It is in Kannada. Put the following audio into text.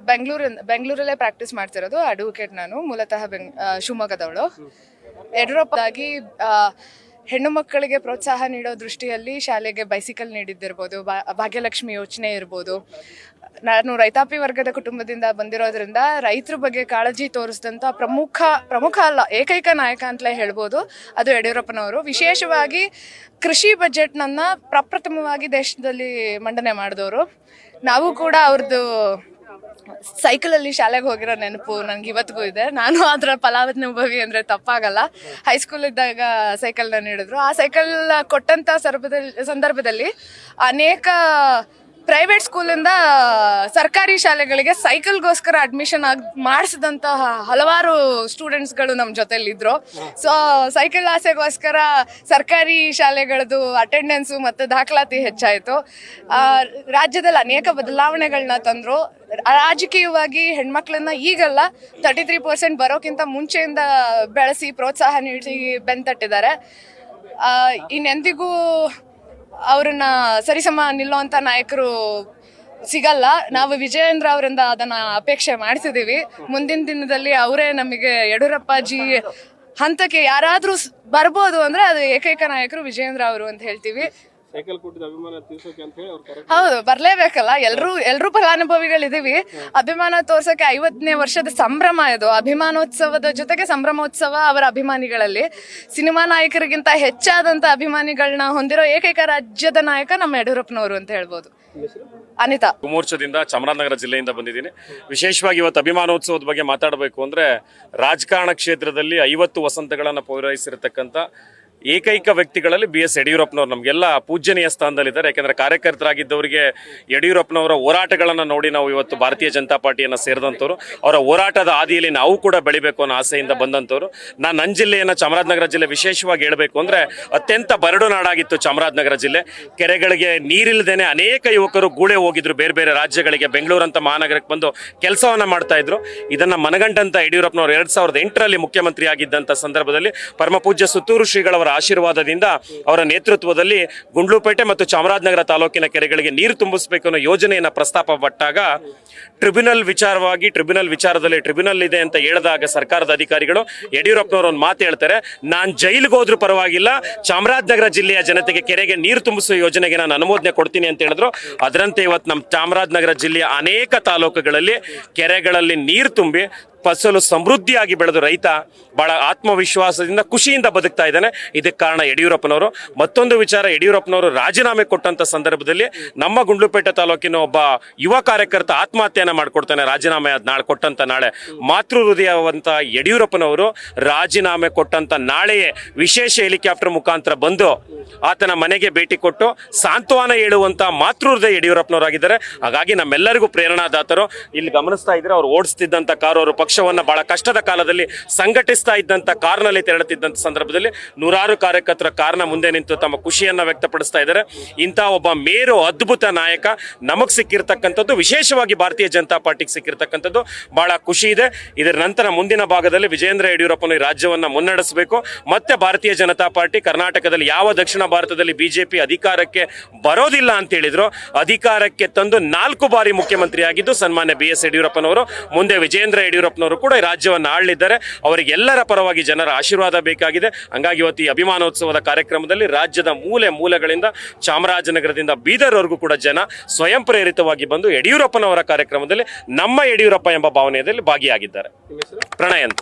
ಬೆಂಗಳೂರಲ್ಲೇ ಪ್ರಾಕ್ಟೀಸ್ ಮಾಡ್ತಿರೋದು. ಅಡ್ವೊಕೇಟ್ ನಾನು, ಮೂಲತಃ ಶಿವಮೊಗ್ಗದವಳು. ಯಡಿಯೂರಪ್ಪಾಗಿ ಹೆಣ್ಣು ಮಕ್ಕಳಿಗೆ ಪ್ರೋತ್ಸಾಹ ನೀಡೋ ದೃಷ್ಟಿಯಲ್ಲಿ ಶಾಲೆಗೆ ಬೈಸಿಕಲ್ ನೀಡಿದ್ದಿರ್ಬೋದು, ಭಾಗ್ಯಲಕ್ಷ್ಮಿ ಯೋಜನೆ ಇರ್ಬೋದು. ನಾನು ರೈತಾಪಿ ವರ್ಗದ ಕುಟುಂಬದಿಂದ ಬಂದಿರೋದ್ರಿಂದ ರೈತರ ಬಗ್ಗೆ ಕಾಳಜಿ ತೋರಿಸಿದಂಥ ಪ್ರಮುಖ ಅಲ್ಲ, ಏಕೈಕ ನಾಯಕ ಅಂತಲೇ ಹೇಳ್ಬೋದು, ಅದು ಯಡಿಯೂರಪ್ಪನವರು. ವಿಶೇಷವಾಗಿ ಕೃಷಿ ಬಜೆಟ್ನನ್ನು ಪ್ರಪ್ರಥಮವಾಗಿ ದೇಶದಲ್ಲಿ ಮಂಡನೆ ಮಾಡಿದವರು. ನಾವು ಕೂಡ ಅವ್ರದ್ದು ಸೈಕಲಲ್ಲಿ ಶಾಲೆಗೆ ಹೋಗಿರೋ ನೆನಪು ನನಗೆ ಇವತ್ತಿಗೂ ಇದೆ. ನಾನು ಅದರ ಫಲಾನುಭವಿ ಅಂದರೆ ತಪ್ಪಾಗಲ್ಲ. ಹೈಸ್ಕೂಲ್ ಇದ್ದಾಗ ಸೈಕಲ್ನ ನೀಡಿದ್ರು. ಆ ಸೈಕಲ್ ಕೊಟ್ಟಂಥ ಸಂದರ್ಭದಲ್ಲಿ ಅನೇಕ ಪ್ರೈವೇಟ್ ಸ್ಕೂಲಿಂದ ಸರ್ಕಾರಿ ಶಾಲೆಗಳಿಗೆ ಸೈಕಲ್ಗೋಸ್ಕರ ಅಡ್ಮಿಷನ್ ಮಾಡಿಸಿದಂತಹ ಹಲವಾರು ಸ್ಟೂಡೆಂಟ್ಸ್ಗಳು ನಮ್ಮ ಜೊತೆಲಿದ್ರು. ಸೊ ಸೈಕಲ್ ಆಸೆಗೋಸ್ಕರ ಸರ್ಕಾರಿ ಶಾಲೆಗಳದ್ದು ಅಟೆಂಡೆನ್ಸು ಮತ್ತು ದಾಖಲಾತಿ ಹೆಚ್ಚಾಯಿತು. ರಾಜ್ಯದಲ್ಲಿ ಅನೇಕ ಬದಲಾವಣೆಗಳನ್ನ ತಂದರು. ರಾಜಕೀಯವಾಗಿ ಹೆಣ್ಮಕ್ಳನ್ನ ಈಗಲ್ಲ, 33% ಬರೋಕ್ಕಿಂತ ಮುಂಚೆಯಿಂದ ಬೆಳೆಸಿ ಪ್ರೋತ್ಸಾಹ ನೀಡಿ ಬೆಂತಟ್ಟಿದ್ದಾರೆ. ಇನ್ನೆಂದಿಗೂ ಅವ್ರನ್ನ ಸರಿಸಮ ನಿಲ್ಲುವಂಥ ನಾಯಕರು ಸಿಗಲ್ಲ. ನಾವು ವಿಜಯೇಂದ್ರ ಅವರಿಂದ ಅದನ್ನ ಅಪೇಕ್ಷೆ ಮಾಡ್ತಿದ್ದೀವಿ. ಮುಂದಿನ ದಿನದಲ್ಲಿ ಅವರೇ ನಮಗೆ ಯಡಿಯೂರಪ್ಪಾಜಿ ಹಂತಕ್ಕೆ ಯಾರಾದ್ರೂ ಬರ್ಬೋದು ಅಂದ್ರೆ ಅದು ಏಕೈಕ ನಾಯಕರು ವಿಜಯೇಂದ್ರ ಅವರು ಅಂತ ಹೇಳ್ತೀವಿ. ಹೌದು, ಬರ್ಲೇಬೇಕಲ್ಲ. ಎಲ್ರೂ ಫಲಾನುಭವಿಗಳಿದೀವಿ. ಅಭಿಮಾನ ತೋರ್ಸಕ್ಕೆ 50ನೇ ವರ್ಷದ ಸಂಭ್ರಮ ಇದು. ಅಭಿಮಾನೋತ್ಸವದ ಜೊತೆಗೆ ಸಂಭ್ರಮೋತ್ಸವ ಅವರ ಅಭಿಮಾನಿಗಳಲ್ಲಿ. ಸಿನಿಮಾ ನಾಯಕರಿಗಿಂತ ಹೆಚ್ಚಾದಂತ ಅಭಿಮಾನಿಗಳನ್ನ ಹೊಂದಿರೋ ಏಕೈಕ ರಾಜ್ಯದ ನಾಯಕ ನಮ್ಮ ಯಡಿಯೂರಪ್ಪನವರು ಅಂತ ಹೇಳ್ಬೋದು. ಅನಿತಾ, ಕುಮೂರ್ಚದಿಂದ ಚಾಮರಾಜನಗರ ಜಿಲ್ಲೆಯಿಂದ ಬಂದಿದ್ದೀನಿ. ವಿಶೇಷವಾಗಿ ಇವತ್ತು ಅಭಿಮಾನೋತ್ಸವದ ಬಗ್ಗೆ ಮಾತಾಡಬೇಕು ಅಂದ್ರೆ, ರಾಜಕಾರಣ ಕ್ಷೇತ್ರದಲ್ಲಿ 50 ವಸಂತಗಳನ್ನು ಪೂರೈಸಿರತಕ್ಕಂಥ ಏಕೈಕ ವ್ಯಕ್ತಿಗಳಲ್ಲಿ BS ಯಡಿಯೂರಪ್ಪನವರು ನಮಗೆಲ್ಲ ಪೂಜ್ಯನೀಯ ಸ್ಥಾನದಲ್ಲಿದ್ದಾರೆ. ಯಾಕೆಂದರೆ ಕಾರ್ಯಕರ್ತರಾಗಿದ್ದವರಿಗೆ ಯಡಿಯೂರಪ್ಪನವರ ಹೋರಾಟಗಳನ್ನು ನೋಡಿ ನಾವು ಇವತ್ತು ಭಾರತೀಯ ಜನತಾ ಪಾರ್ಟಿಯನ್ನು ಸೇರಿದಂಥವ್ರು. ಅವರ ಹೋರಾಟದ ಹಾದಿಯಲ್ಲಿ ನಾವು ಕೂಡ ಬೆಳಿಬೇಕು ಅನ್ನೋ ಆಸೆಯಿಂದ ಬಂದಂಥವ್ರು. ನನ್ನ ಜಿಲ್ಲೆಯನ್ನು, ಚಾಮರಾಜನಗರ ಜಿಲ್ಲೆ ವಿಶೇಷವಾಗಿ ಹೇಳಬೇಕು ಅಂದರೆ, ಅತ್ಯಂತ ಬರಡು ನಾಡಾಗಿತ್ತು ಚಾಮರಾಜನಗರ ಜಿಲ್ಲೆ. ಕೆರೆಗಳಿಗೆ ನೀರಿಲ್ಲದೇನೆ ಅನೇಕ ಯುವಕರು ಗೂಳೆ ಹೋಗಿದ್ರು ಬೇರೆ ಬೇರೆ ರಾಜ್ಯಗಳಿಗೆ, ಬೆಂಗಳೂರಂತ ಮಹಾನಗರಕ್ಕೆ ಬಂದು ಕೆಲಸವನ್ನು ಮಾಡ್ತಾ ಇದ್ರು. ಇದನ್ನು ಮನಗಂಡಂತ ಯಡಿಯೂರಪ್ಪನವರು 2008ರಲ್ಲಿ ಮುಖ್ಯಮಂತ್ರಿ ಆಗಿದ್ದಂಥ ಸಂದರ್ಭದಲ್ಲಿ ಪರಮಪೂಜ್ಯ ಸುತ್ತೂರು ಶ್ರೀಗಳವರ ಆಶೀರ್ವಾದದಿಂದ, ಅವರ ನೇತೃತ್ವದಲ್ಲಿ ಗುಂಡ್ಲುಪೇಟೆ ಮತ್ತು ಚಾಮರಾಜನಗರ ತಾಲೂಕಿನ ಕೆರೆಗಳಿಗೆ ನೀರು ತುಂಬಿಸಬೇಕು ಅನ್ನೋ ಯೋಜನೆಯನ್ನು ಪ್ರಸ್ತಾಪ ಪಟ್ಟಾಗ, ಟ್ರಿಬ್ಯುನಲ್ ವಿಚಾರದಲ್ಲಿ ಟ್ರಿಬ್ಯುನಲ್ ಇದೆ ಅಂತ ಹೇಳಿದಾಗ ಸರ್ಕಾರದ ಅಧಿಕಾರಿಗಳು ಯಡಿಯೂರಪ್ಪನವರು ಒಂದು ಮಾತು ಹೇಳ್ತಾರೆ, ನಾನು ಜೈಲಿಗೆ ಹೋದ್ರೂ ಪರವಾಗಿಲ್ಲ, ಚಾಮರಾಜನಗರ ಜಿಲ್ಲೆಯ ಜನತೆಗೆ ಕೆರೆಗೆ ನೀರು ತುಂಬಿಸುವ ಯೋಜನೆಗೆ ನಾನು ಅನುಮೋದನೆ ಕೊಡ್ತೀನಿ ಅಂತ ಹೇಳಿದ್ರು. ಅದರಂತೆ ಇವತ್ತು ನಮ್ಮ ಚಾಮರಾಜನಗರ ಜಿಲ್ಲೆಯ ಅನೇಕ ತಾಲೂಕುಗಳಲ್ಲಿ ಕೆರೆಗಳಲ್ಲಿ ನೀರು ತುಂಬಿ ಫಸಲು ಸಮೃದ್ಧಿಯಾಗಿ ಬೆಳೆದು ರೈತ ಬಹಳ ಆತ್ಮವಿಶ್ವಾಸದಿಂದ ಖುಷಿಯಿಂದ ಬದುಕ್ತಾ ಇದ್ದಾನೆ. ಇದಕ್ಕೆ ಕಾರಣ ಯಡಿಯೂರಪ್ಪನವರು. ಮತ್ತೊಂದು ವಿಚಾರ, ಯಡಿಯೂರಪ್ಪನವರು ರಾಜೀನಾಮೆ ಕೊಟ್ಟಂತ ಸಂದರ್ಭದಲ್ಲಿ ನಮ್ಮ ಗುಂಡ್ಲುಪೇಟೆ ತಾಲೂಕಿನ ಒಬ್ಬ ಯುವ ಕಾರ್ಯಕರ್ತ ಆತ್ಮಹತ್ಯೆಯನ್ನು ಮಾಡ್ಕೊಡ್ತಾನೆ. ರಾಜೀನಾಮೆ ಕೊಟ್ಟಂತ ನಾಳೆ ಮಾತೃ ಹೃದಯವಂತ ಯಡಿಯೂರಪ್ಪನವರು ರಾಜೀನಾಮೆ ಕೊಟ್ಟಂತ ನಾಳೆಯೇ ವಿಶೇಷ ಹೆಲಿಕಾಪ್ಟರ್ ಮುಖಾಂತರ ಬಂದು ಆತನ ಮನೆಗೆ ಭೇಟಿ ಕೊಟ್ಟು ಸಾಂತ್ವನ ಹೇಳುವಂತ ಮಾತೃ ಹೃದಯ ಯಡಿಯೂರಪ್ಪನವರಾಗಿದ್ದಾರೆ. ಹಾಗಾಗಿ ನಮ್ಮೆಲ್ಲರಿಗೂ ಪ್ರೇರಣಾದಾತರು. ಇಲ್ಲಿ ಗಮನಿಸ್ತಾ ಇದ್ರೆ, ಅವ್ರು ಓಡಿಸ್ತಿದ್ದಂತ ಕಾರು, ಅವರು ಪಕ್ಷವನ್ನು ಬಹಳ ಕಷ್ಟದ ಕಾಲದಲ್ಲಿ ಸಂಘಟಿಸ್ತಾ ಇದ್ದಂಥ ಕಾರ್ನಲ್ಲಿ ತೆರಳುತ್ತಿದ್ದಂಥ ಸಂದರ್ಭದಲ್ಲಿ ನೂರಾರು ಕಾರ್ಯಕರ್ತರ ಕಾರ್ನ ಮುಂದೆ ನಿಂತು ತಮ್ಮ ಖುಷಿಯನ್ನ ವ್ಯಕ್ತಪಡಿಸ್ತಾ ಇದ್ದಾರೆ. ಇಂಥ ಒಬ್ಬ ಮೇರು ಅದ್ಭುತ ನಾಯಕ ನಮಗ್ ಸಿಕ್ಕಿರ್ತಕ್ಕಂಥದ್ದು, ವಿಶೇಷವಾಗಿ ಭಾರತೀಯ ಜನತಾ ಪಾರ್ಟಿಗೆ ಸಿಕ್ಕಿರ್ತಕ್ಕಂಥದ್ದು ಬಹಳ ಖುಷಿ ಇದೆ. ಇದರ ನಂತರ ಮುಂದಿನ ಭಾಗದಲ್ಲಿ ವಿಜಯೇಂದ್ರ ಯಡಿಯೂರಪ್ಪನ ಈ ರಾಜ್ಯವನ್ನ ಮುನ್ನಡೆಸಬೇಕು. ಮತ್ತೆ ಭಾರತೀಯ ಜನತಾ ಪಾರ್ಟಿ ಕರ್ನಾಟಕದಲ್ಲಿ ಯಾವ ದಕ್ಷಿಣ ಭಾರತದಲ್ಲಿ BJP ಅಧಿಕಾರಕ್ಕೆ ಬರೋದಿಲ್ಲ ಅಂತ ಹೇಳಿದ್ರು, ಅಧಿಕಾರಕ್ಕೆ ತಂದು 4 ಬಾರಿ ಮುಖ್ಯಮಂತ್ರಿ ಆಗಿದ್ದು ಸನ್ಮಾನ್ಯ BS ಯಡಿಯೂರಪ್ಪನವರು. ಮುಂದೆ ವಿಜಯೇಂದ್ರ ಯಡಿಯೂರಪ್ಪನವರು ಕೂಡ ಈ ರಾಜ್ಯವನ್ನು ಆಳಲಿದ್ದಾರೆ. ಅವರಿಗೆಲ್ಲರ ಪರವಾಗಿ ಜನರ ಆಶೀರ್ವಾದ ಬೇಕಾಗಿದೆ. ಹಂಗಾಗಿ ಇವತ್ತು ಈ ಅಭಿಮಾನೋತ್ಸವದ ಕಾರ್ಯಕ್ರಮದಲ್ಲಿ ರಾಜ್ಯದ ಮೂಲೆಗಳಿಂದ, ಚಾಮರಾಜನಗರದಿಂದ ಬೀದರ್ವರೆಗೂ ಕೂಡ ಜನ ಸ್ವಯಂ ಪ್ರೇರಿತವಾಗಿ ಬಂದು ಯಡಿಯೂರಪ್ಪನವರ ಕಾರ್ಯಕ್ರಮದಲ್ಲಿ ನಮ್ಮ ಯಡಿಯೂರಪ್ಪ ಎಂಬ ಭಾವನೆಯಲ್ಲಿ ಭಾಗಿಯಾಗಿದ್ದಾರೆ. ಪ್ರಣಯ್ ಅಂತ.